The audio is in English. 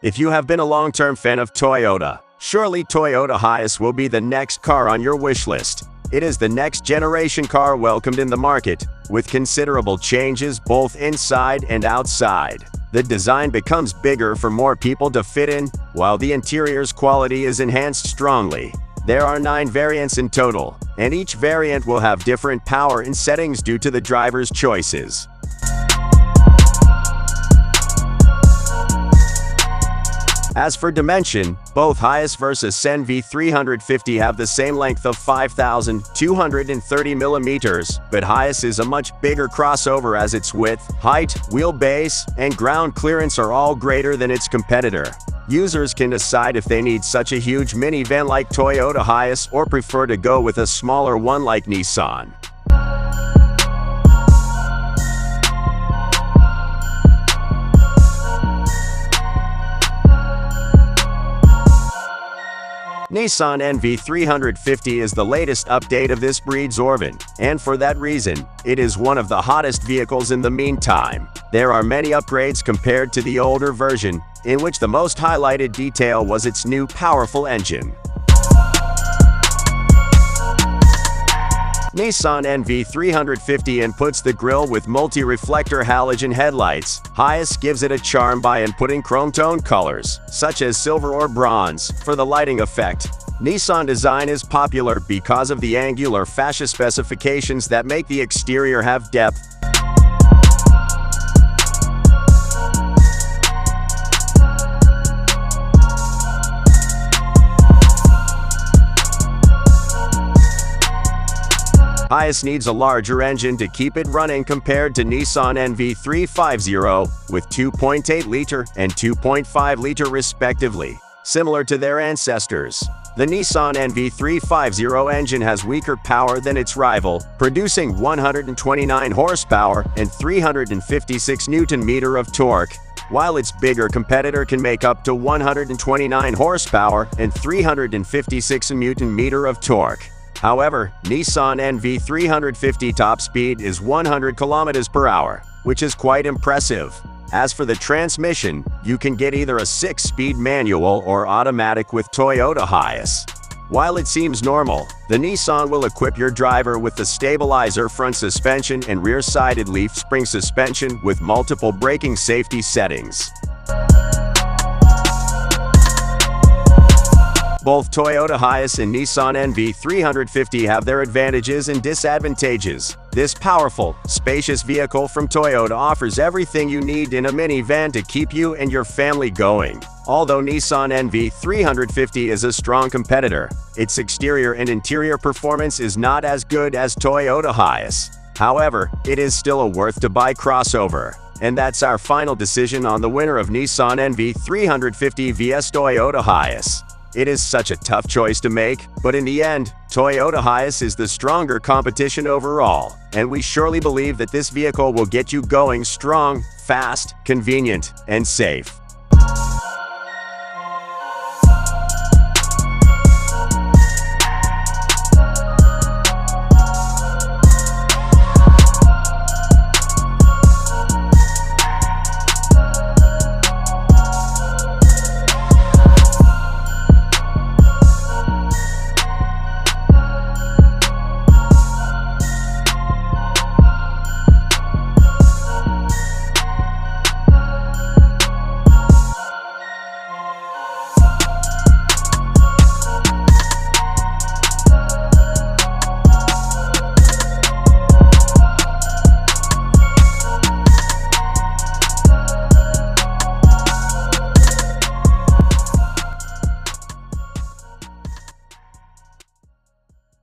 If you have been a long-term fan of Toyota, surely Toyota Hiace will be the next car on your wish list. It is the next-generation car welcomed in the market, with considerable changes both inside and outside. The design becomes bigger for more people to fit in, while the interior's quality is enhanced strongly. There are 9 variants in total, and each variant will have different power and settings due to the driver's choices. As for dimension, both Hiace vs NV350 have the same length of 5,230 mm, but Hiace is a much bigger crossover as its width, height, wheelbase, and ground clearance are all greater than its competitor. Users can decide if they need such a huge minivan like Toyota Hiace or prefer to go with a smaller one like Nissan. Nissan NV350 is the latest update of this breed's Urvan, and for that reason, it is one of the hottest vehicles in the meantime. There are many upgrades compared to the older version, in which the most highlighted detail was its new powerful engine. Nissan NV350 inputs the grille with multi-reflector halogen headlights. Hiace gives it a charm by inputting chrome-tone colors, such as silver or bronze, for the lighting effect. Nissan design is popular because of the angular fascia specifications that make the exterior have depth. Hiace needs a larger engine to keep it running compared to Nissan NV350, with 2.8-liter and 2.5-liter respectively, similar to their ancestors. The Nissan NV350 engine has weaker power than its rival, producing 129 horsepower and 356 Nm of torque, while its bigger competitor can make up to 129 horsepower and 356 Nm of torque. However, Nissan NV350 top speed is 100 km/h, which is quite impressive. As for the transmission, you can get either a 6-speed manual or automatic with Toyota Hiace. While it seems normal, the Nissan will equip your driver with the stabilizer front suspension and rear-sided leaf spring suspension with multiple braking safety settings. Both Toyota Hiace and Nissan NV350 have their advantages and disadvantages. This powerful, spacious vehicle from Toyota offers everything you need in a minivan to keep you and your family going. Although Nissan NV350 is a strong competitor, its exterior and interior performance is not as good as Toyota Hiace. However, it is still a worth-to-buy crossover. And that's our final decision on the winner of Nissan NV350 vs Toyota Hiace. It is such a tough choice to make, but in the end, Toyota Hiace is the stronger competition overall, and we surely believe that this vehicle will get you going strong, fast, convenient, and safe.